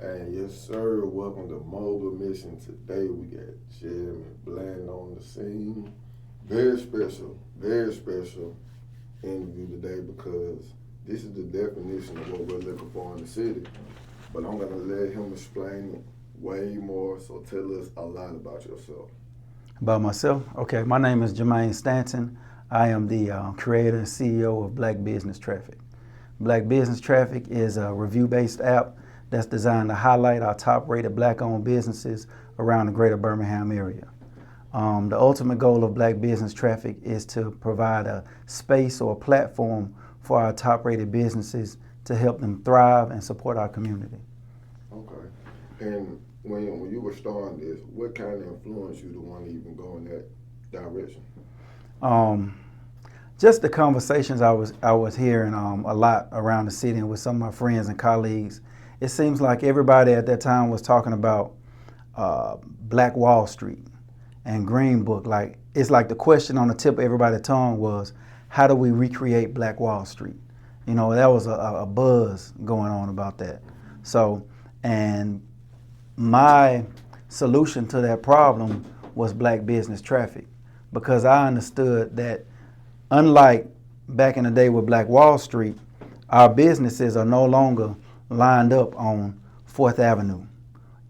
And yes, sir, welcome to Mobile Mission. Today we got Jim and Bland on the scene. Very special interview today because this is the definition of what we're looking for in the city. But I'm going to let him explain it way more, so tell us a lot about yourself. About myself? Okay, my name is Jamaine Stanton. I am the creator and CEO of Black Business Traffic. Black Business Traffic is a review-based app that's designed to highlight our top-rated black-owned businesses around the greater Birmingham area. The ultimate goal of Black Business Traffic is to provide a space or a platform for our top-rated businesses to help them thrive and support our community. Okay. And when you were starting this, what kind of influenced you to want to even go in that direction? Just the conversations I was hearing a lot around the city and with some of my friends and colleagues. It seems like everybody at that time was talking about Black Wall Street and Green Book. Like it's like the question on the tip of everybody's tongue was, how do we recreate Black Wall Street? You know, that was a buzz going on about that. So, and my solution to that problem was Black Business Traffic, because I understood that unlike back in the day with Black Wall Street, our businesses are no longer lined up on 4th Avenue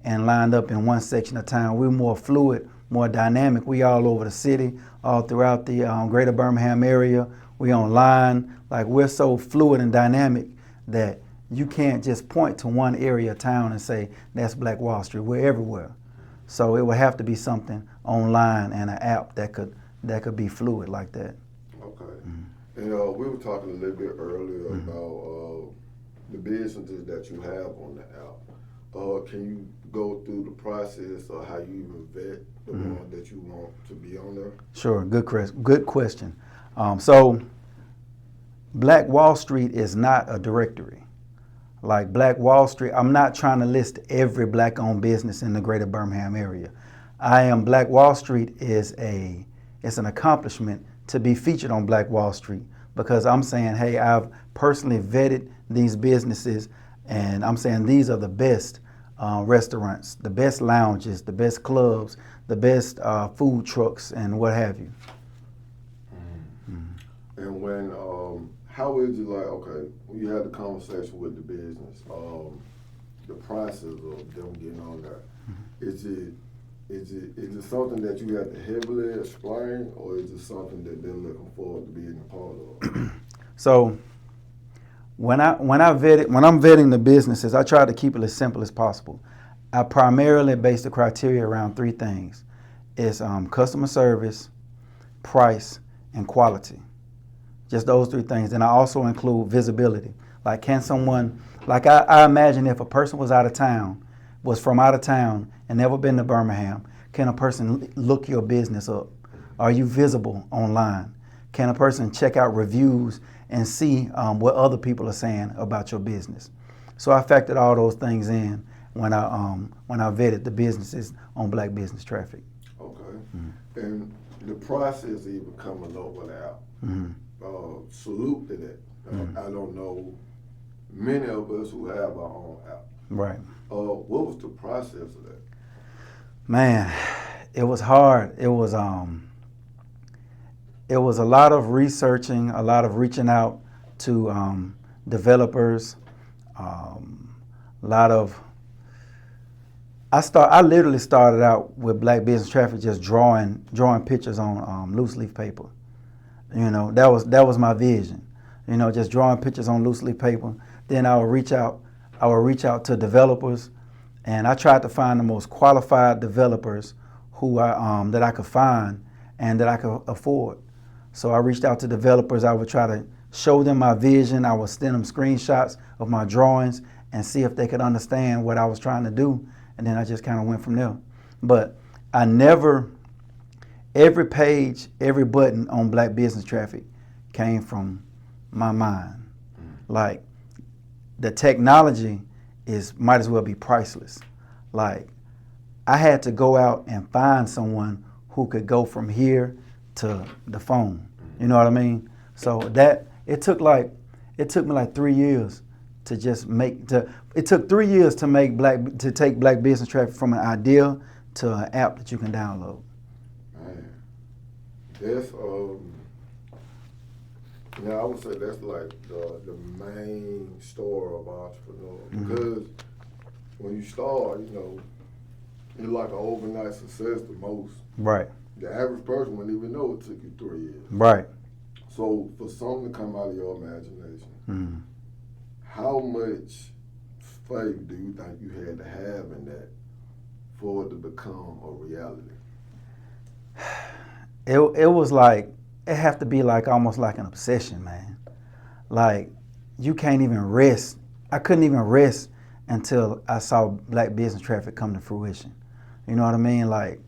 and lined up in one section of town. We're more fluid, more dynamic. We all over the city, all throughout the greater Birmingham area. We online. Like, we're so fluid and dynamic that you can't just point to one area of town and say, that's Black Wall Street. We're everywhere. So it would have to be something online and an app that could be fluid like that. Okay. Mm-hmm. And we were talking a little bit earlier about the businesses that you have on the app. Can you go through the process of how you even vet the one that you want to be on there? Sure. Good question. So Black Wall Street is not a directory. Like Black Wall Street, I'm not trying to list every black-owned business in the greater Birmingham area. Black Wall Street it's an accomplishment to be featured on Black Wall Street, because I'm saying, hey, I've personally vetted these businesses, and I'm saying these are the best restaurants, the best lounges, the best clubs, the best food trucks, and what have you. And when, how is it like, okay, when you had the conversation with the business, the process of them getting on there, is it something that you have to heavily explain, or is it something that they're looking forward to being a part of? So when I'm vetting the businesses, I try to keep it as simple as possible. I primarily base the criteria around three things. It's customer service, price, and quality. Just those three things. And I also include visibility. Like, can someone, like I imagine if a person was from out of town and never been to Birmingham, can a person look your business up? Are you visible online? Can a person check out reviews and see what other people are saying about your business? So I factored all those things in when I vetted the businesses on Black Business Traffic. Okay. Mm-hmm. And the process of even coming up with an app. Mm-hmm. Salute to that. I don't know many of us who have our own app. Right. What was the process of that? Man, it was hard. It was a lot of researching, a lot of reaching out to developers, a lot of. I literally started out with Black Business Traffic just drawing pictures on loose leaf paper. You know, that was my vision. You know, just drawing pictures on loose leaf paper. Then I would reach out to developers, and I tried to find the most qualified developers that I could find and that I could afford. So I reached out to developers. I would try to show them my vision. I would send them screenshots of my drawings and see if they could understand what I was trying to do. And then I just kind of went from there. But every page, every button on Black Business Traffic came from my mind. Like, the technology might as well be priceless. Like, I had to go out and find someone who could go from here to the phone. You know what I mean? So it took me like 3 years to just it took 3 years to take black business traffic from an idea to an app that you can download. Man, that's I would say that's like the main story of entrepreneur, because when you start, it's like an overnight success to most. Right. The average person wouldn't even know it took you 3 years. Right. So for something to come out of your imagination, how much faith do you think you had to have in that for it to become a reality? It was like, it have to be like almost like an obsession, man. Like, you can't even rest. I couldn't even rest until I saw black business traffic come to fruition. You know what I mean? Like,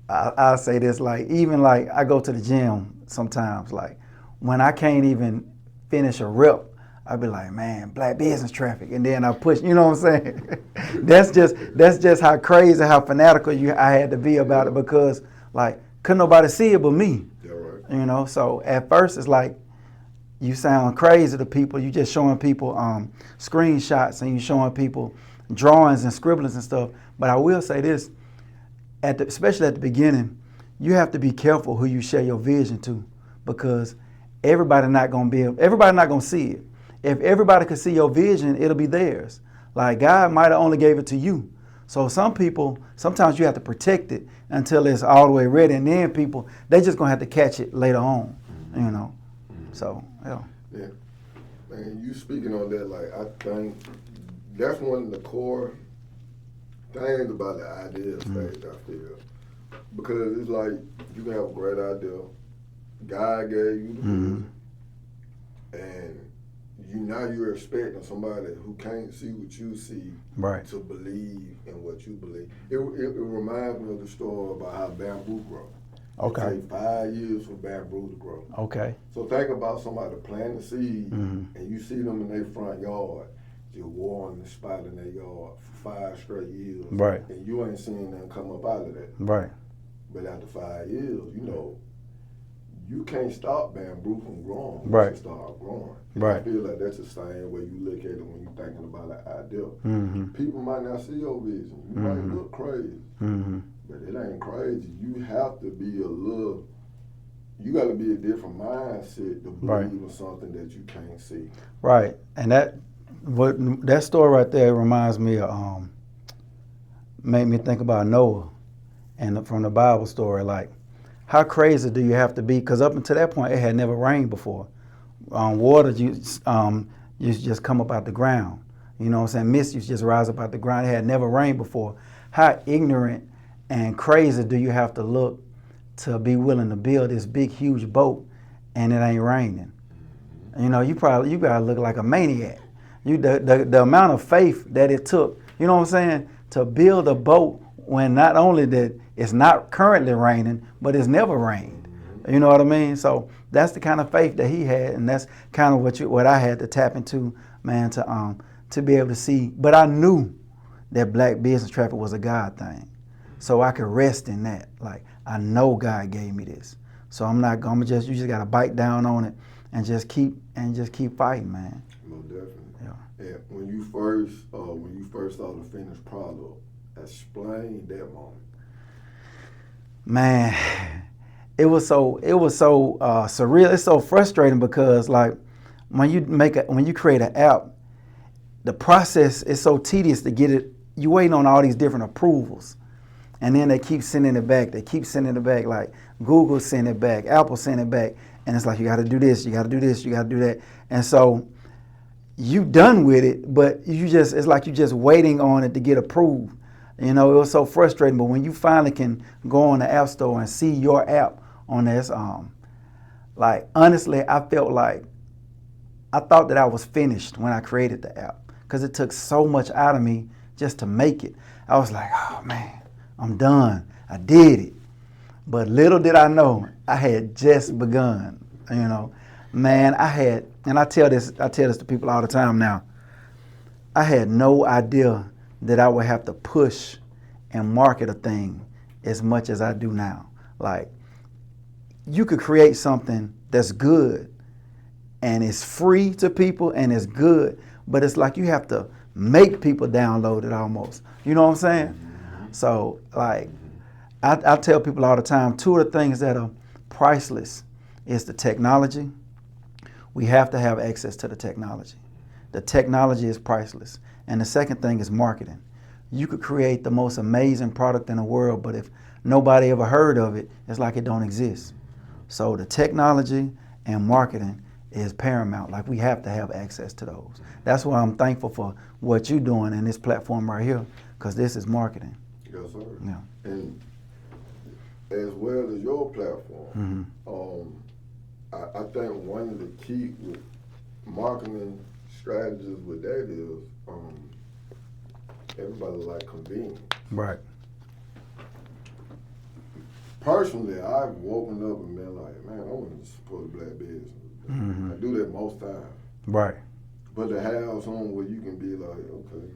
I'll say this, like, even like I go to the gym sometimes, like when I can't even finish a rep, I'll be like, man, black business traffic, and then I push, you know what I'm saying? that's just how crazy, how fanatical I had to be about it, because like couldn't nobody see it but me. Yeah, right. You know, so at first it's like you sound crazy to people. You just showing people screenshots and you showing people drawings and scribblings and stuff. But I will say this, especially at the beginning, you have to be careful who you share your vision to, because everybody not gonna see it. If everybody could see your vision, it'll be theirs. Like, God might have only gave it to you. So some people, sometimes you have to protect it until it's all the way ready, and then people, they just gonna have to catch it later on, So, yeah. Yeah. Man, you speaking on that, like, I think that's one of the core things about the idea stage, I feel. Because it's like, you can have a great idea. God gave you the vision. And you're expecting somebody who can't see what you see to believe in what you believe. It reminds me of the story about how bamboo grows. Okay. It takes 5 years for bamboo to grow. Okay. So think about somebody planting the seed, and you see them in their front yard, just watering the spot in their yard for 5 straight years. Right. And you ain't seeing nothing come up out of that. Right. But after 5 years, you can't stop bamboo from growing. Right. You start growing. Right. I feel like that's the same way you look at it when you're thinking about an idea. People might not see your vision. You might look crazy. But it ain't crazy. You have to be you got to be a different mindset to believe in something that you can't see. Right. And that story right there reminds me of, made me think about Noah, and from the Bible story, like, how crazy do you have to be? Because up until that point, it had never rained before. Water used just come up out the ground. You know what I'm saying? Mist used to just rise up out the ground. It had never rained before. How ignorant and crazy do you have to look to be willing to build this big, huge boat and it ain't raining? You gotta look like a maniac. The amount of faith that it took, you know what I'm saying, to build a boat when not only that it's not currently raining, but it's never rained. You know what I mean? So that's the kind of faith that he had, and that's kind of what I had to tap into, man, to be able to see. But I knew that black business traffic was a God thing, so I could rest in that. Like, I know God gave me this, so you just gotta bite down on it and just keep fighting, man. Most definitely. Yeah. And when you first saw the finished product, explain that moment. Man, it was so surreal. It's so frustrating because, like, when you create an app, the process is so tedious to get it. You waiting on all these different approvals, and then they keep sending it back. Like Google send it back, Apple send it back, and it's like, you got to do this, you got to do this, you got to do that, and so you done with it, but it's like you just waiting on it to get approved. It was so frustrating. But when you finally can go on the App Store and see your app on this, like, honestly, I thought that I was finished when I created the app, because it took so much out of me just to make it. I was like, oh man, I'm done. I did it. But little did I know, I had just begun. Man, and I tell this to people all the time now. I had no idea that I would have to push and market a thing as much as I do now. Like, you could create something that's good and it's free to people and it's good, but it's like you have to make people download it almost. You know what I'm saying? So like I tell people all the time, two of the things that are priceless is the technology. We have to have access to the technology. The technology is priceless. And the second thing is marketing. You could create the most amazing product in the world, but if nobody ever heard of it, it's like it don't exist. So the technology and marketing is paramount. Like we have to have access to those. That's why I'm thankful for what you're doing in this platform right here, because this is marketing. Yes, sir. Yeah. And as well as your platform, I think one of the key with marketing strategies with that is everybody like convenience. Right. Personally, I've woken up and been like, man, I want to support black business. I do that most times. Right. But to have someone where you can be like, okay,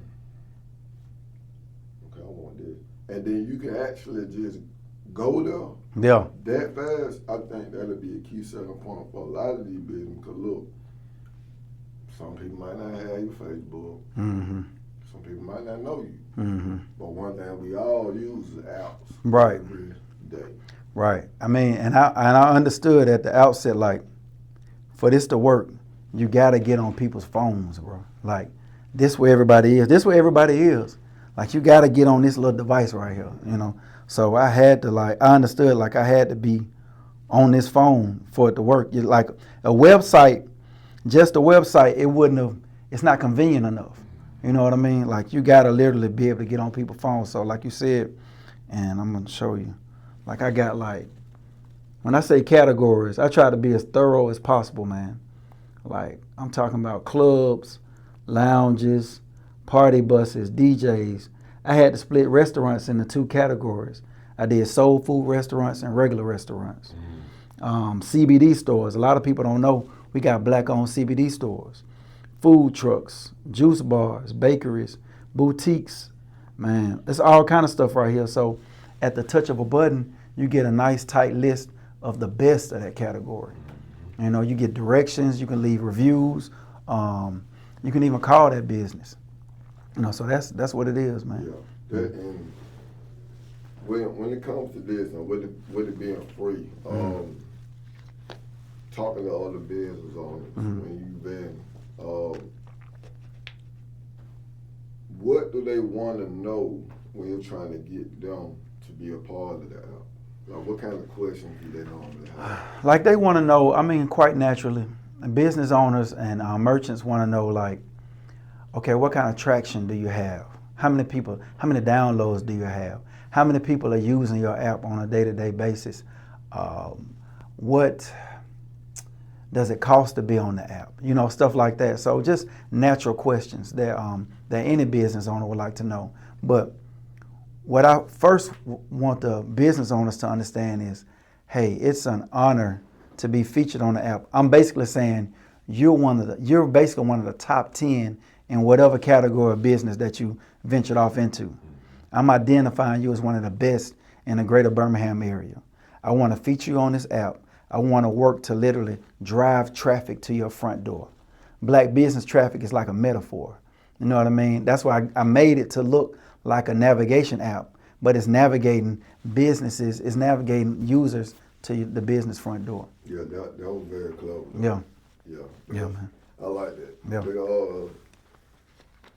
I want this. And then you can actually just go there. Yeah. That fast, I think that'll be a key selling point for a lot of these businesses. Because look, some people might not have your Facebook. Some people might not know you. But one thing we all use is apps. Right. Every day. Right. I mean, and I understood at the outset, like, for this to work, you gotta get on people's phones, bro. Like, this where everybody is. This where everybody is. Like, you gotta get on this little device right here, you know. So I had to, like, I understood, like, I had to be on this phone for it to work. Like a website, just a website, it wouldn't have. It's not convenient enough. You know what I mean? Like, you gotta literally be able to get on people's phones. So like you said, and I'm gonna show you. Like, I got, like, when I say categories, I try to be as thorough as possible, man. Like, I'm talking about clubs, lounges, party buses, DJs. I had to split restaurants into two categories. I did soul food restaurants and regular restaurants. CBD stores. A lot of people don't know we got black-owned CBD stores. Food trucks, juice bars, bakeries, boutiques. Man, it's all kind of stuff right here. So at the touch of a button, you get a nice tight list of the best of that category. You know, you get directions, you can leave reviews, you can even call that business. You know, so that's what it is, man. Yeah, that, and when it comes to this and with it being free, talking to other business owners when you've been, what do they want to know when you're trying to get them to be a part of the app? Like, what kind of questions do they normally have? Like, they want to know, I mean, quite naturally, business owners and merchants want to know, like, okay, what kind of traction do you have? How many people, how many downloads do you have? How many people are using your app on a day-to-day basis? What does it cost to be on the app? You know, stuff like that. So just natural questions that any business owner would like to know. But what I first want the business owners to understand is, hey, it's an honor to be featured on the app. I'm basically saying you're basically one of the top 10 in whatever category of business that you ventured off into. I'm identifying you as one of the best in the greater Birmingham area. I want to feature you on this app. I want to work to literally drive traffic to your front door. Black business traffic is like a metaphor. You know what I mean? That's why I made it to look like a navigation app, but it's navigating businesses, it's navigating users to the business front door. Yeah, that was very close. Yeah. Yeah. Yeah, man. I like that. Yeah. Because,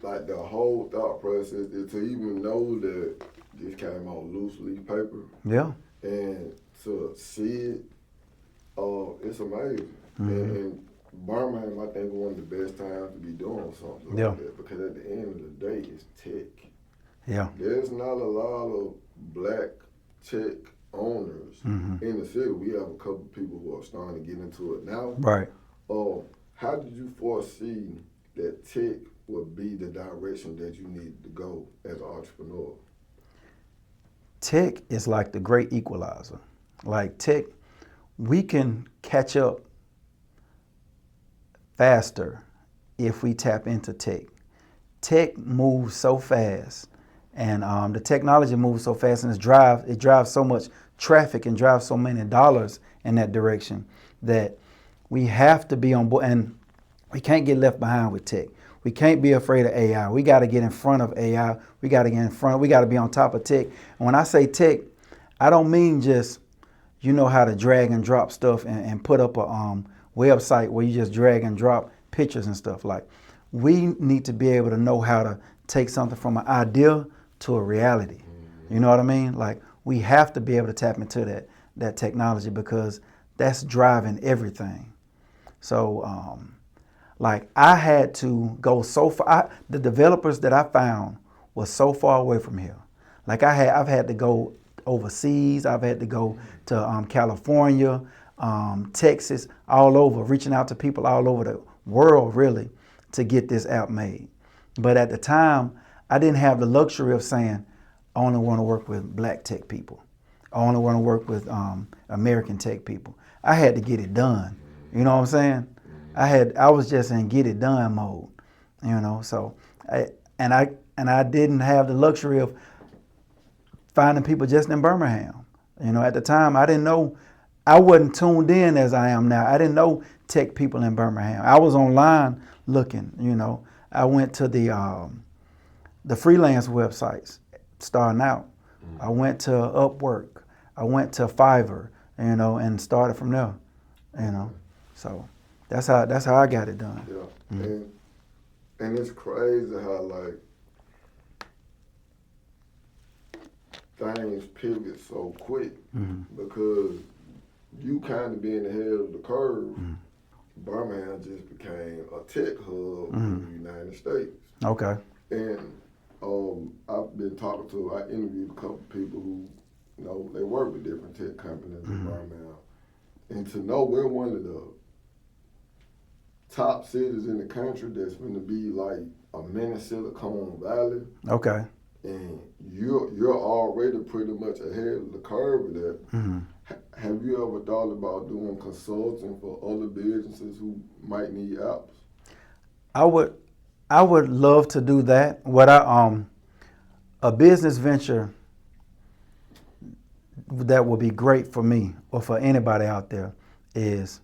like, the whole thought process is to even know that this came out loose leaf paper. Yeah. And to see it, it's amazing. And Birmingham, I think, one of the best times to be doing something like that, because at the end of the day, it's tech. Yeah. There's not a lot of black tech owners in the city. We have a couple of people who are starting to get into it now. Right. How did you foresee that tech would be the direction that you needed to go as an entrepreneur? Tech is like the great equalizer. Like, tech, we can catch up faster if we tap into tech. Tech moves so fast, and the technology moves so fast, and it drives so much traffic and drives so many dollars in that direction that We have to be on board, and we can't get left behind with tech. We can't be afraid of AI. We got to get in front of AI. We got to get in front. We got to be on top of tech. And when I say tech, I don't mean just you know how to drag and drop stuff and put up a website where you just drag and drop pictures and stuff. Like, we need to be able to know how to take something from an idea to a reality. You know what I mean? Like, we have to be able to tap into that technology because that's driving everything. So, like, I had to go so far. The developers that I found were so far away from here. Like, I've had to go overseas. I've had to go to California, Texas, all over, reaching out to people all over the world, really, to get this app made. But at the time, I didn't have the luxury of saying, I only want to work with black tech people. I only want to work with American tech people. I had to get it done. You know what I'm saying? I was just in get it done mode. You know, so I didn't have the luxury of finding people just in Birmingham. You know, at the time, I didn't know, I wasn't tuned in as I am now. I didn't know tech people in Birmingham. I was online looking, you know. I went to the freelance websites starting out. I went to Upwork. I went to Fiverr, you know, and started from there, you know. So that's how I got it done. Yeah, and it's crazy how, like, things pivot so quick because you kind of being ahead of the curve. Birmingham just became a tech hub in the United States. Okay. And I've been talking to, I interviewed a couple of people who, you know, they work with different tech companies in Birmingham. And to know we're one of the top cities in the country that's going to be like a mini Silicon Valley. Okay. And you're already pretty much ahead of the curve there. Have you ever thought about doing consulting for other businesses who might need apps? I would love to do that. A business venture that would be great for me or for anybody out there is,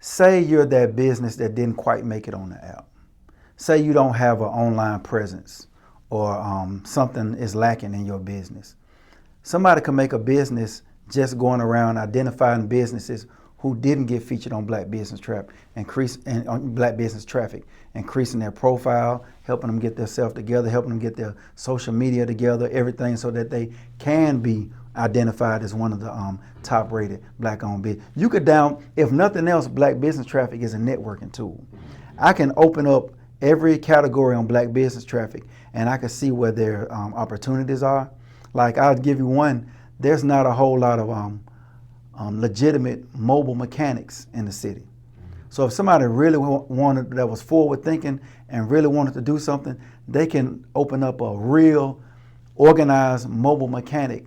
say you're that business that didn't quite make it on the app. Say you don't have an online presence or something is lacking in your business. Somebody can make a business just going around identifying businesses who didn't get featured on Black Business Traffic, increasing their profile, helping them get themselves together, helping them get their social media together, everything so that they can be identified as one of the top-rated Black-owned business. You could if nothing else, Black Business Traffic is a networking tool. I can open up every category on Black Business Traffic, and I can see where their opportunities are. Like, I'll give you one. There's not a whole lot of legitimate mobile mechanics in the city. So if somebody really that was forward thinking and really wanted to do something, they can open up a real organized mobile mechanic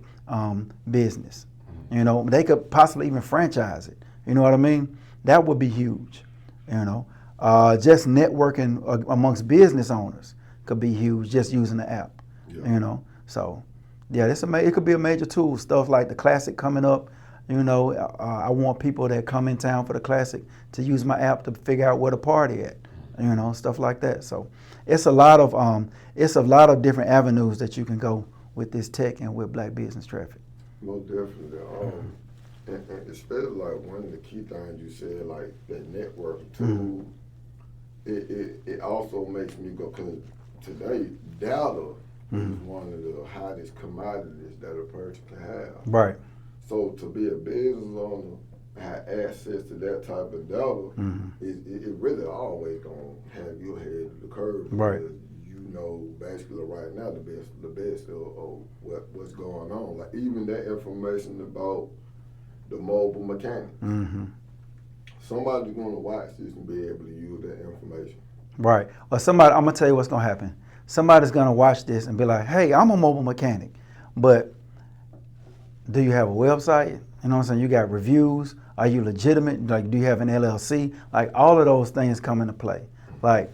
business. You know, they could possibly even franchise it. You know what I mean? That would be huge. You know, just networking amongst business owners could be huge just using the app. Yeah. You know, so yeah, it could be a major tool. Stuff like the Classic coming up. You know, I want people that come in town for the Classic to use my app to figure out where the party at. You know, stuff like that. So it's a lot of different avenues that you can go with this tech and with Black Business Traffic. Most definitely. And especially like one of the key things you said, like that networking tool. It also makes me go, because today data is one of the hottest commodities that a person can have. Right. So to be a business owner, have access to that type of data, it really always gonna have you ahead of the curve. Right. You know basically right now the best of what's going on. Like even that information about the mobile mechanic. Somebody's gonna watch this and be able to use that information. Right. Or somebody, I'm gonna tell you what's gonna happen. Somebody's gonna watch this and be like, hey, I'm a mobile mechanic, but do you have a website? You know what I'm saying? You got reviews? Are you legitimate? Like, do you have an LLC? Like, all of those things come into play. Like,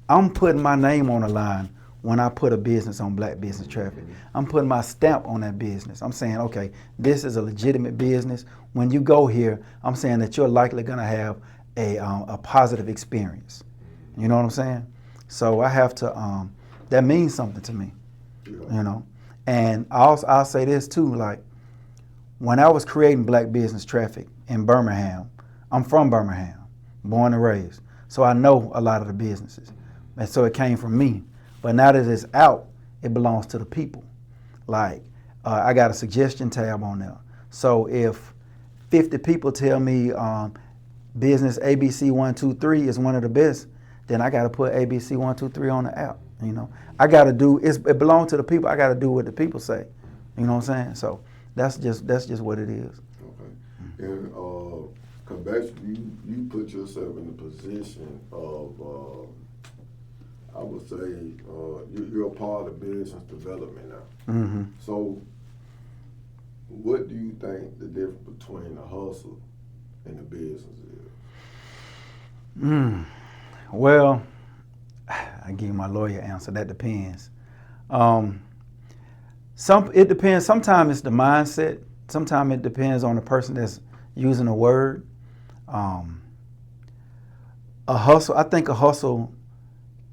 I'm putting my name on the line when I put a business on Black Business Traffic. I'm putting my stamp on that business. I'm saying, okay, this is a legitimate business. When you go here, I'm saying that you're likely gonna have a positive experience. You know what I'm saying? So I have to. That means something to me. You know, and I'll say this too. Like when I was creating Black Business Traffic in Birmingham, I'm from Birmingham, born and raised, so I know a lot of the businesses, and so it came from me. But now that it's out, it belongs to the people. Like I got a suggestion tab on there. So if 50 people tell me business ABC 123 is one of the best, then I got to put ABC 123 on the app. You know, I got to do it belongs to the people. I got to do what the people say. You know what I'm saying? So that's just what it is. Okay. And cause basically you put yourself in the position of I would say you're a part of business development now. Mm-hmm. So what do you think the difference between the hustle and the business is? Well, I give you my lawyer answer. That depends. It depends. Sometimes it's the mindset. Sometimes it depends on the person that's using the word. A hustle. I think a hustle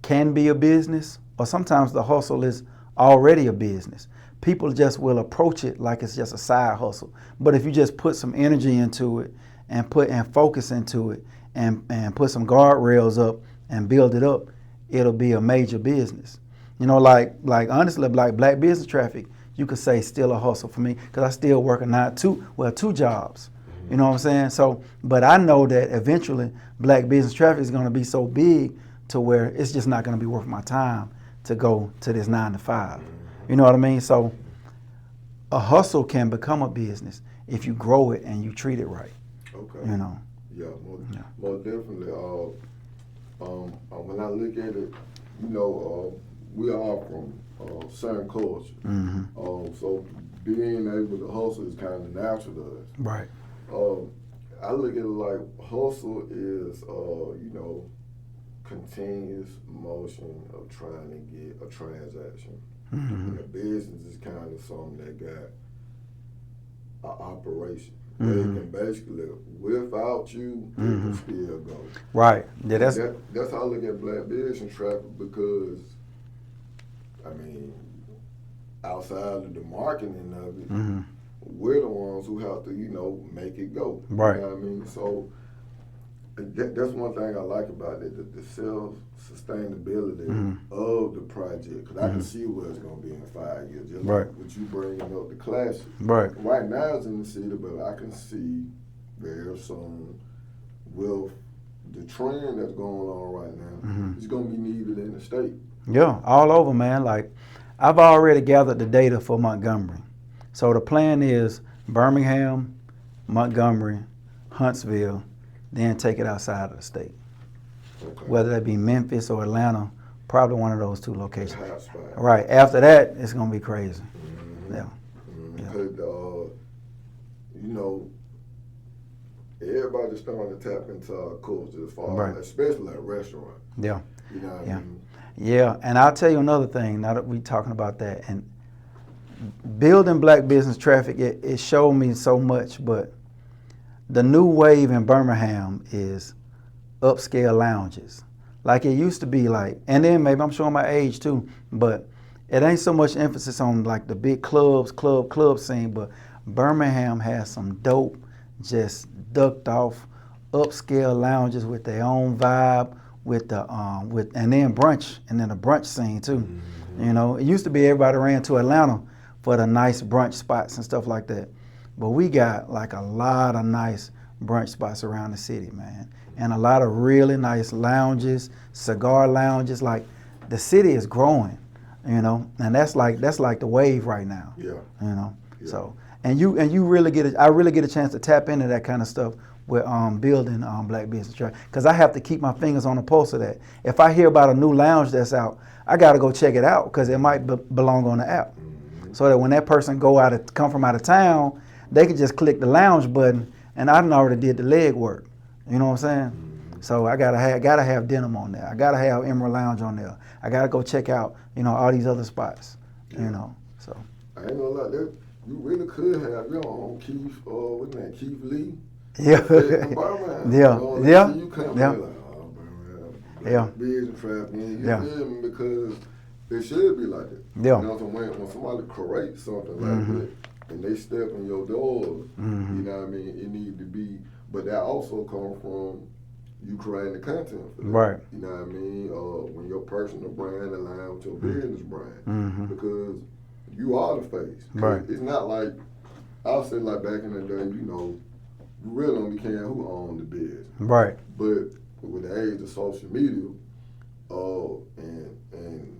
can be a business, or sometimes the hustle is already a business. People just will approach it like it's just a side hustle. But if you just put some energy into it and focus into it and put some guardrails up and build it up, it'll be a major business. You know, like honestly, like Black Business Traffic, you could say still a hustle for me because I still work two jobs. You know what I'm saying? So, but I know that eventually Black Business Traffic is going to be so big to where it's just not going to be worth my time to go to this 9 to 5. You know what I mean? So a hustle can become a business if you grow it and you treat it right. Okay. You know? Yeah, more definitely. When I look at it, you know, we are from certain culture. Mm-hmm. So being able to hustle is kind of natural to us. Right. I look at it like hustle is, you know, continuous motion of trying to get a transaction. Mm-hmm. And the business is kind of something that got an operation. Mm-hmm. They can basically, without you, it can still go. Right. Yeah, that's how I look at Black Business Traffic because, I mean, outside of the marketing of it, we're the ones who have to, you know, make it go. Right. You know what I mean? So that's one thing I like about it, the self-sustainability of the project. Because I can see where it's going to be in 5 years. Just like with you bringing up the classic. Right. Right now it's in the city, but I can see very soon with the trend that's going on right now, it's going to be needed in the state. Yeah, all over, man. Like, I've already gathered the data for Montgomery. So the plan is Birmingham, Montgomery, Huntsville, then take it outside of the state. Okay. Whether that be Memphis or Atlanta, probably one of those two locations. Hotspot. Right. After that, it's going to be crazy. Yeah. Because, you know, everybody's starting to tap into our culture as far as, especially at restaurants. Yeah. You know what I mean? Yeah, and I'll tell you another thing, now that we're talking about that, and building Black Business Traffic, it showed me so much, but the new wave in Birmingham is upscale lounges. Like it used to be like, and then maybe I'm showing my age too, but it ain't so much emphasis on like the big club scene, but Birmingham has some dope, just ducked off upscale lounges with their own vibe, with the and then brunch, and then a brunch scene too. You know, it used to be everybody ran to Atlanta for the nice brunch spots and stuff like that. But we got like a lot of nice brunch spots around the city, man. And a lot of really nice lounges, cigar lounges. Like the city is growing, you know, and that's like the wave right now. Yeah. You know. Yeah. So and you really I really get a chance to tap into that kind of stuff with building Black Business Traffic, because I have to keep my fingers on the pulse of that. If I hear about a new lounge that's out, I got to go check it out because it might belong on the app, so that when that person come from out of town, they can just click the lounge button, and I done already did the leg work. You know what I'm saying? So I gotta have Denim on there. I gotta have Emerald Lounge on there. I gotta go check out, you know, all these other spots. You know, so. I ain't gonna lie, you really could have your own Keith, what's that, Keith Lee. Yeah. affecting Birmingham. Yeah. They Yeah. see you coming, Yeah. they're like, oh, Birmingham, Yeah. business trafficking. You Yeah. feel me? Because it should be like that. Yeah. You know, so when somebody creates something like Mm-hmm. that and they step in your doors, Mm-hmm. you know what I mean? It need to be, but that also comes from you creating the content for that. Right. You know what I mean? When your personal brand aligns with your business brand. Mm-hmm. Because you are the face. Right. It's not like, I'll say like back in the day, you know, you really don't be caring who owned the business. Right. But with the age of social media, and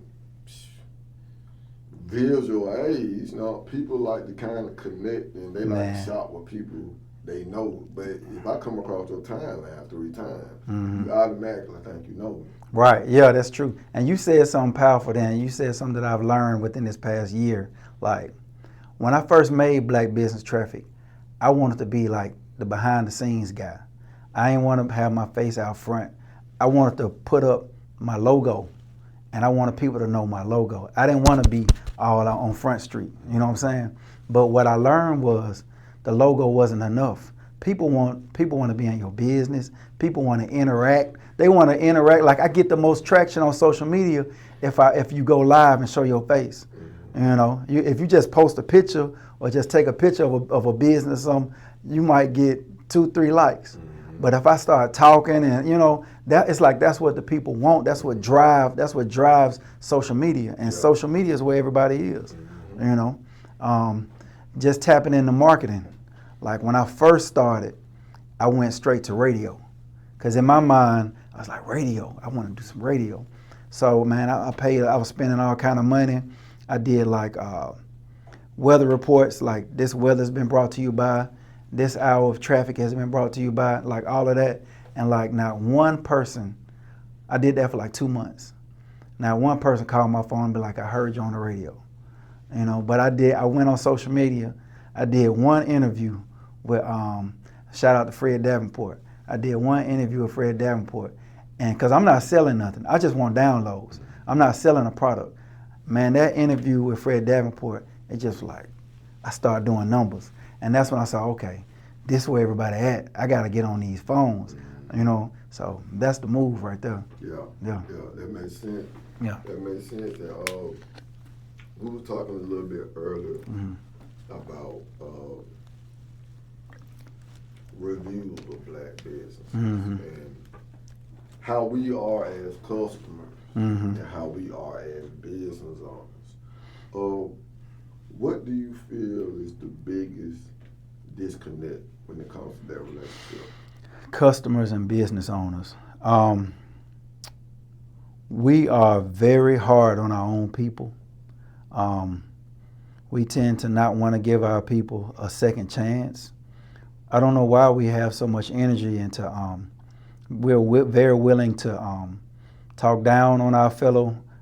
visual age, you know, people like to kind of connect and they like to shop with people they know. But if I come across your timeline 3 times, you automatically think you know me. Right. Yeah, that's true. And you said something powerful then. You said something that I've learned within this past year. Like, when I first made Black Business Traffic, I wanted to be like the behind the scenes guy. I didn't want to have my face out front. I wanted to put up my logo, and I wanted people to know my logo. I didn't want to be all out on Front Street, you know what I'm saying? But what I learned was the logo wasn't enough. People want to be in your business. People want to interact. They want to interact. Like, I get the most traction on social media if you go live and show your face. You know, if you just post a picture or just take a picture of a business or something, you might get 2-3 likes. But if I start talking and, you know, it's like that's what the people want. That's what drives social media. And social media is where everybody is, you know. Just tapping into marketing. Like, when I first started, I went straight to radio. Because in my mind, I was like, radio, I want to do some radio. So, man, I was spending all kind of money. I did like weather reports, like this weather's been brought to you by, this hour of traffic has been brought to you by, like all of that. And like not one person, I did that for like 2 months. Not one person called my phone and be like, I heard you on the radio. You know, but I went on social media. I did one interview with, shout out to Fred Davenport. I did one interview with Fred Davenport. And because I'm not selling nothing, I just want downloads. I'm not selling a product. Man, that interview with Fred Davenport, it just like, I started doing numbers. And that's when I saw, okay, this is where everybody at. I got to get on these phones, you know. So that's the move right there. Yeah, that makes sense. Yeah. That makes sense. That, we were talking a little bit earlier about reviews of Black business and how we are as customers and how we are as business owners. What do you feel is the biggest disconnect when it comes to that relationship? Customers and business owners. We are very hard on our own people. We tend to not want to give our people a second chance. I don't know why we have so much energy into, we're very willing to talk down on our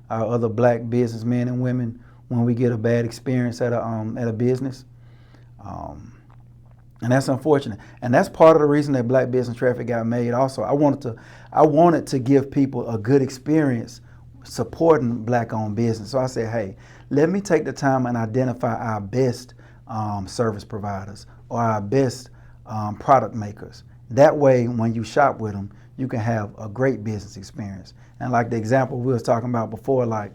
other Black businessmen and women when we get a bad experience at a business. And that's unfortunate. And that's part of the reason that Black Business Traffic got made also. I wanted to give people a good experience supporting Black-owned business. So I said, hey, let me take the time and identify our best service providers or our best product makers. That way, when you shop with them, you can have a great business experience. And like the example we was talking about before, like,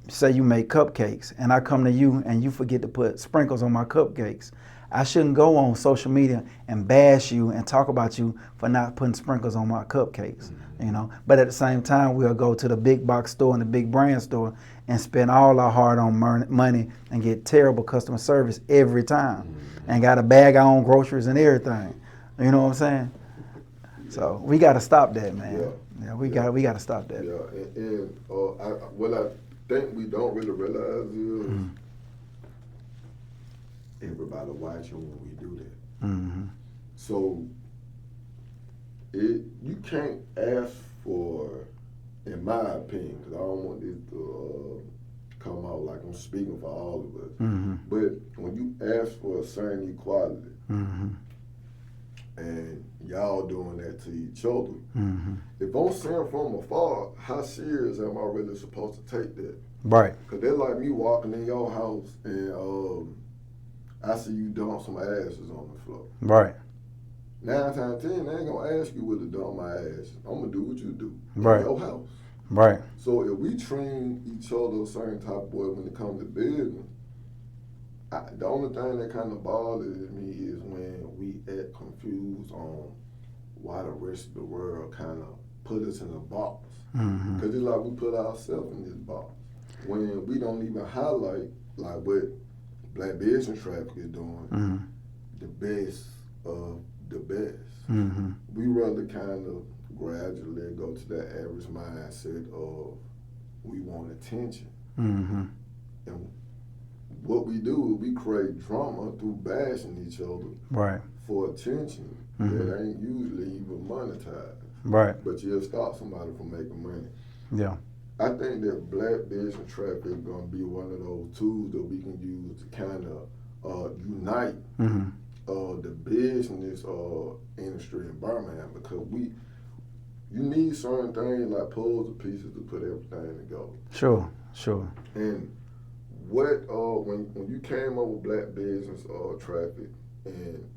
say you make cupcakes and I come to you and you forget to put sprinkles on my cupcakes. I shouldn't go on social media and bash you and talk about you for not putting sprinkles on my cupcakes, you know. But at the same time, we'll go to the big box store and the big brand store and spend all our hard-earned money and get terrible customer service every time and got to bag our own groceries and everything. You know what I'm saying? So we got to stop that, man. Yeah, we got to stop that. Yeah, and what I think we don't really realize is everybody watching when we do that. So you can't ask for, in my opinion, because I don't want this to come out like I'm speaking for all of us, but when you ask for a certain equality, and y'all doing that to each other, if I'm seeing from afar, how serious am I really supposed to take that? Right. Because they're like me walking in your house and I see you dump some ashes on the floor. Right. 9 times out of 10, they ain't gonna ask you what to do on my ass. I'm gonna do what you do Right. in your house. Right. So if we train each other a certain type of way when it comes to business, the only thing that kind of bothers me is when we act confused on why the rest of the world kind of put us in a box. Because it's like we put ourselves in this box when we don't even highlight like what Black Business Traffic is doing, the best of the best. We rather kind of gradually go to that average mindset of we want attention. And what we do is we create drama through bashing each other for attention that ain't usually even monetized. Right. But you'll stop somebody from making money. Yeah. I think that Black Business Traffic is going to be one of those tools that we can use to kind of unite the business industry environment, because you need certain things like puzzle pieces to put everything together. Sure. And what when you came up with Black Business Traffic, and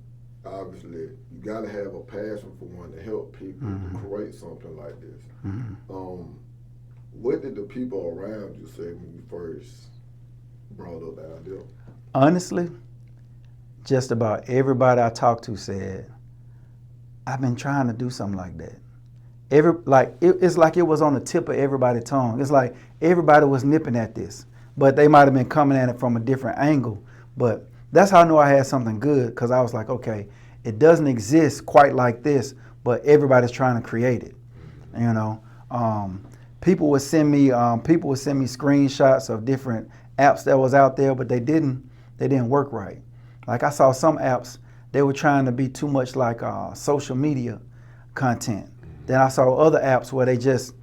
obviously you got to have a passion for wanting to help people to create something like this. What did the people around you say when you first brought up the idea? Honestly, just about everybody I talked to said, I've been trying to do something like that. It's like it was on the tip of everybody's tongue. It's like everybody was nipping at this, but they might have been coming at it from a different angle. But that's how I knew I had something good, because I was like, okay, it doesn't exist quite like this, but everybody's trying to create it. You know, people would send me screenshots of different apps that was out there, but they didn't work right. Like I saw some apps, they were trying to be too much like social media content. Then I saw other apps where they didn't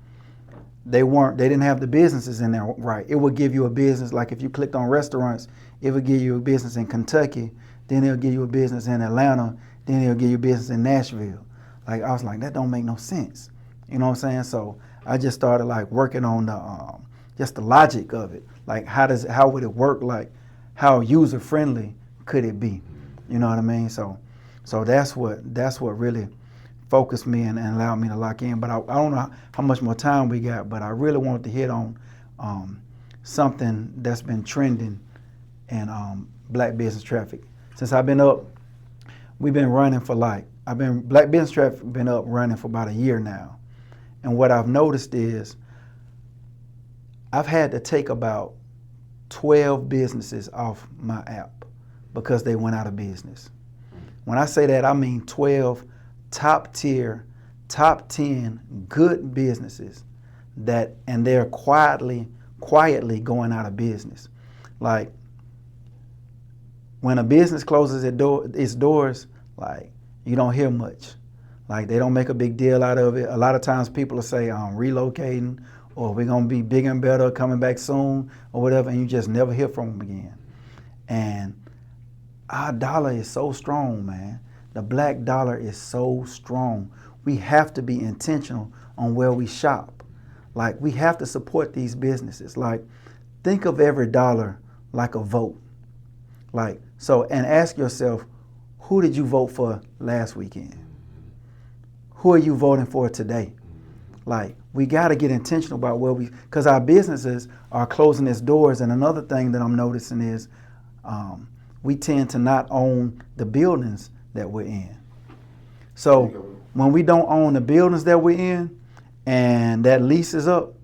have the businesses in there right. It would give you a business, like if you clicked on restaurants, it would give you a business in Kentucky, then it'll give you a business in Atlanta, then it'll give you a business in Nashville. Like I was like, that don't make no sense. You know what I'm saying? So I just started like working on the just the logic of it. Like how would it work? Like how user friendly could it be? You know what I mean? So that's what really focused me and allowed me to lock in. But I don't know how much more time we got, but I really wanted to hit on something that's been trending in Black Business Traffic. Since I've been up, we've been running for Black Business Traffic been up running for about a year now. And what I've noticed is I've had to take about 12 businesses off my app because they went out of business. When I say that, I mean 12 top tier, top 10 good businesses and they're quietly going out of business. Like when a business closes its doors, like you don't hear much. Like they don't make a big deal out of it. A lot of times people will say, I'm relocating, or we're gonna be bigger and better, coming back soon, or whatever, and you just never hear from them again. And our dollar is so strong, man. The black dollar is so strong. We have to be intentional on where we shop. Like we have to support these businesses. Like think of every dollar like a vote. Like so, and ask yourself, who did you vote for last weekend? Who are you voting for today? Like we got to get intentional about because our businesses are closing its doors. And another thing that I'm noticing is we tend to not own the buildings that we're in. So when we don't own the buildings that we're in and that lease is up,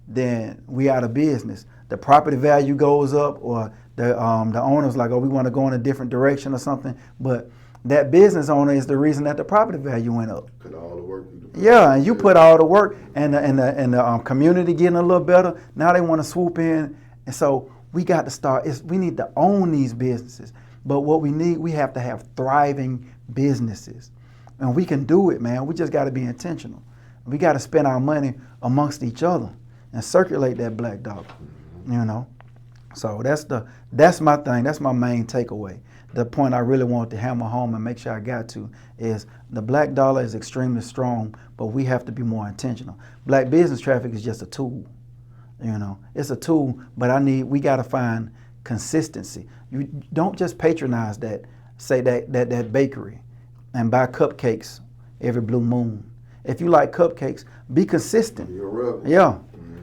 then we out of business. The property value goes up, or the owner's like, oh, we want to go in a different direction or something. But that business owner is the reason that the property value went up. Put all the work. Yeah, and you put all the work, and the community getting a little better. Now they want to swoop in, and so we got to start. We need to own these businesses. But what we have to have thriving businesses, and we can do it, man. We just got to be intentional. We got to spend our money amongst each other and circulate that black dollar. You know, so that's my thing. That's my main takeaway. The point I really want to hammer home and make sure I got to is the black dollar is extremely strong, but we have to be more intentional. Black Business Traffic is just a tool. You know, it's a tool, but we got to find consistency. You don't just patronize that bakery. and buy cupcakes every blue moon. If you like cupcakes, be consistent. You're relevant. Yeah.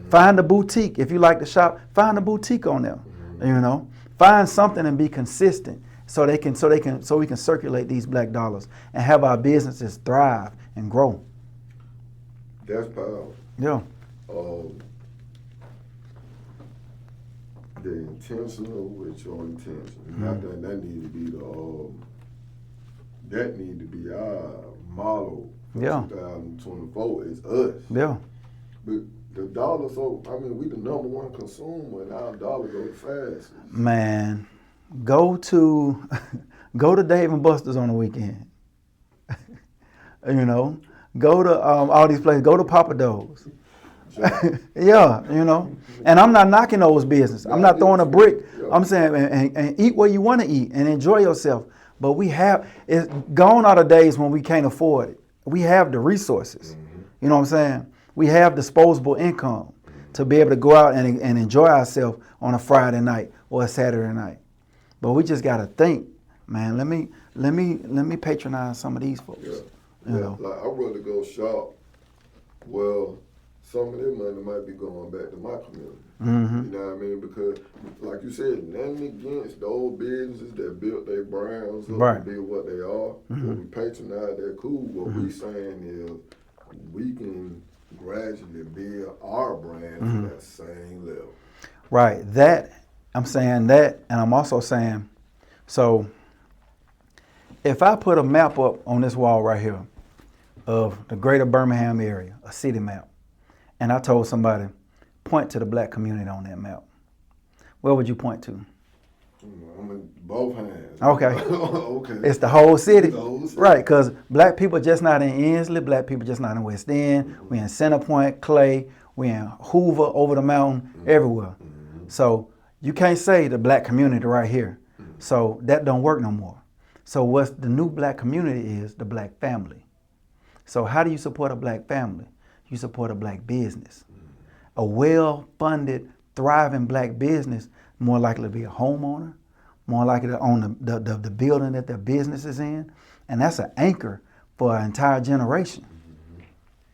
Find a boutique. If you like to shop, find a boutique on there. You know, find something and be consistent so we can circulate these black dollars and have our businesses thrive and grow. That's powerful. Yeah. The intentional with your intention. I think that need to be our model for 2024 is us. Yeah. But the dollar, we the number one consumer and our dollar goes fast. Man, go to Dave and Buster's on the weekend. You know, go to all these places. Go to Papa Do's. Yeah, you know. And I'm not knocking those business. I'm not throwing a brick. I'm saying and eat where you want to eat and enjoy yourself. But it's gone are the days when we can't afford it. We have the resources. You know what I'm saying? We have disposable income to be able to go out and enjoy ourselves on a Friday night or a Saturday night. But we just gotta think, man. Let me patronize some of these folks. Yeah. You know? Like I'd rather go shop. Well, some of their money might be going back to my community. You know what I mean? Because, like you said, nothing against those businesses that built their brands up and be what they are. When we patronize, they're cool. What we saying is we can gradually build our brand to that same level. Right. I'm saying that, and I'm also saying, so if I put a map up on this wall right here of the greater Birmingham area, a city map, and I told somebody, point to the black community on that map, where would you point to? I'm in both hands. Okay. Okay. It's the whole city. The whole city. Right, because black people just not in Ensley, black people just not in West End, we in Centerpoint, Clay, we in Hoover, over the mountain, everywhere. So you can't say the black community right here. So that don't work no more. So what's the new black community is the black family. So how do you support a black family? You support a black business. A well-funded, thriving black business, more likely to be a homeowner, more likely to own the building that their business is in. And that's an anchor for an entire generation.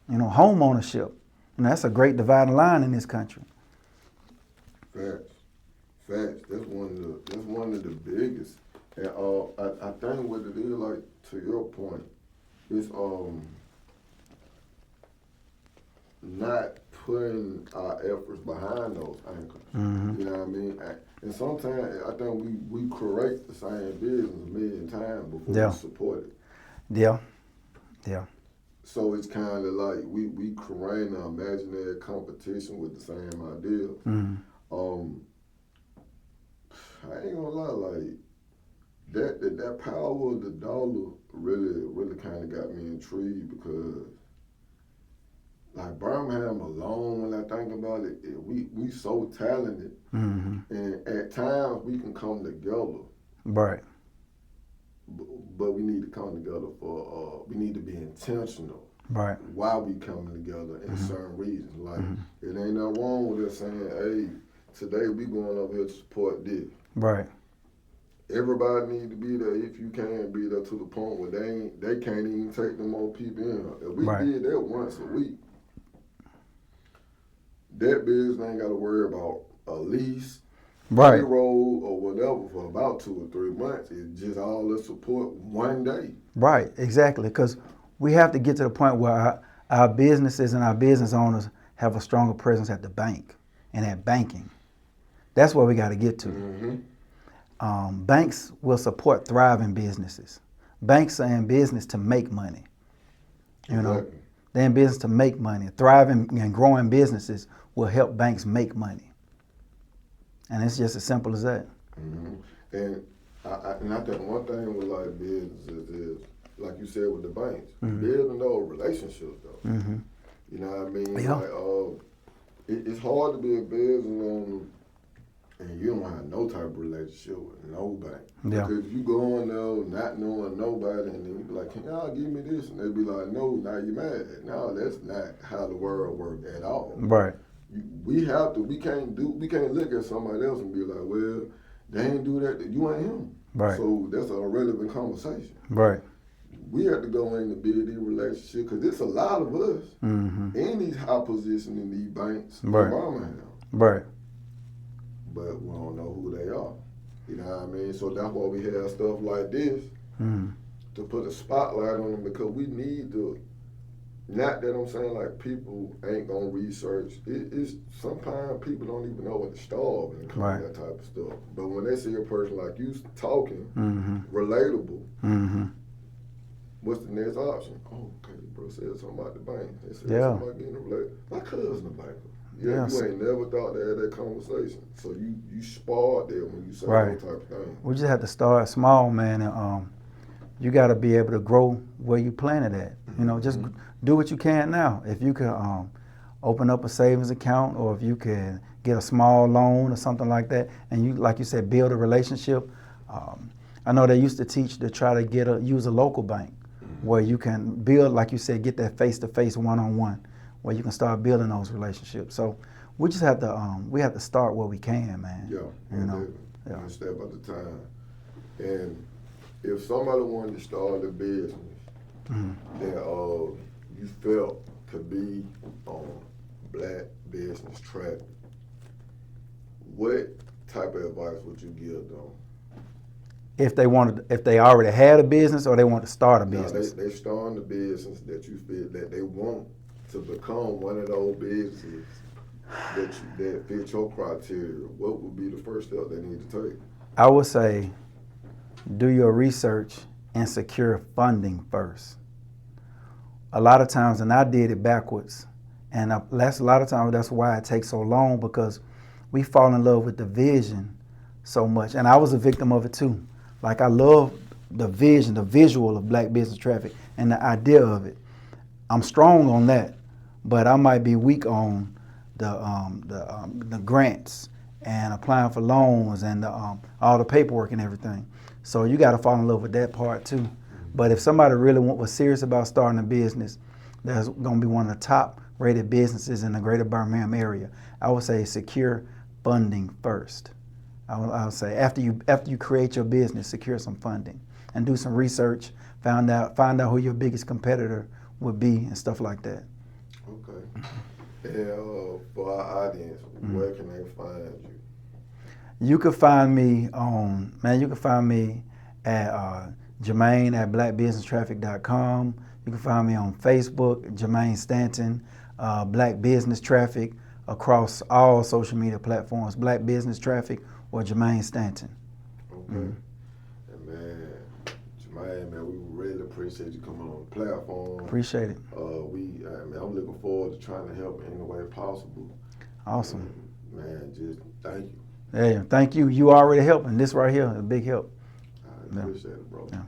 You know, home ownership. And that's a great dividing line in this country. Facts. That's one of the biggest. And I think what it is, like, to your point, is not putting our efforts behind those anchors. You know what I mean? And sometimes I think we create the same business a million times before we support it. Yeah. So it's kind of like we create an imaginary competition with the same ideas. I ain't gonna lie, like that power of the dollar really kind of got me intrigued because, like, Birmingham alone, when I think about it, we so talented, and at times we can come together. Right. But we need to come together we need to be intentional. Right. Why we coming together in certain reasons. Like, it ain't nothing wrong with us saying, hey, today we going over here to support this. Right. Everybody need to be there if you can be there to the point where they can't even take no more people in. If we did that once a week, that business ain't got to worry about a lease, payroll, or whatever for about 2 or 3 months. It's just all the support one day. Right, exactly. Because we have to get to the point where our businesses and our business owners have a stronger presence at the bank and at banking. That's where we got to get to. Banks will support thriving businesses. Banks are in business to make money. You know, they're in business to make money. Thriving and growing businesses will help banks make money. And it's just as simple as that. And I think one thing with like businesses is, like you said with the banks, building those relationships though. You know what I mean? Yeah. Like, it's hard to be a business owner and you don't have no type of relationship with nobody. Yeah. Because you go in there not knowing nobody and then you be like, can y'all give me this? And they be like, no, now you mad. No, that's not how the world works at all. Right. We can't look at somebody else and be like, well, they ain't do that, you ain't him. Right. So that's an irrelevant conversation. Right. we had to go in and build these relationships because it's a lot of us in these high positions in these banks. Right. Right. But we don't know who they are. You know what I mean? So that's why we have stuff like this to put a spotlight on them, because we need to. Not that I'm saying like people ain't gonna research. It's sometimes people don't even know what to start when it comes to that type of stuff. But when they see a person like you talking, relatable, what's the next option? Oh, okay, bro said something about the bank. They said something about getting a relationship. My cousin a banker. Yeah, you ain't never thought to have that conversation. So you sparred there when you say that type of thing. We just have to start small, man, and you got to be able to grow where you planted at. You know, just do what you can now. If you can open up a savings account, or if you can get a small loan or something like that, and you, like you said, build a relationship. I know they used to teach to try to use a local bank where you can build, like you said, get that face-to-face, one-on-one, where you can start building those relationships. So we just have to we have to start where we can, man. Yeah, you know, one step at a time. And if somebody wanted to start a business that you felt to be on Black Business Track, what type of advice would you give them? If they already had a business, or they want to start a business? They starting a business that you feel that they want to become one of those businesses that fit your criteria. What would be the first step they need to take? I would say do your research and secure funding first. A lot of times, and I did it backwards, and a lot of times that's why it takes so long, because we fall in love with the vision so much, and I was a victim of it too. Like, I love the vision, the visual of Black Business Traffic and the idea of it. I'm strong on that, but I might be weak on the grants and applying for loans and all the paperwork and everything. So you got to fall in love with that part too. But if somebody really was serious about starting a business that's going to be one of the top rated businesses in the greater Birmingham area, I would say secure funding first. I would say after you create your business, secure some funding and do some research, find out who your biggest competitor would be and stuff like that. Okay. And for our audience, where can they find you? You can find me at Jamaine at blackbusinesstraffic.com. You can find me on Facebook, Jamaine Stanton, Black Business Traffic, across all social media platforms, Black Business Traffic or Jamaine Stanton. Okay. And man, Jamaine, man, we really appreciate you coming on the platform. Appreciate it. I'm looking forward to trying to help in any way possible. Awesome. And, man, just thank you. Yeah, thank you. You already helping. This right here is a big help. I appreciate it, bro. Yeah.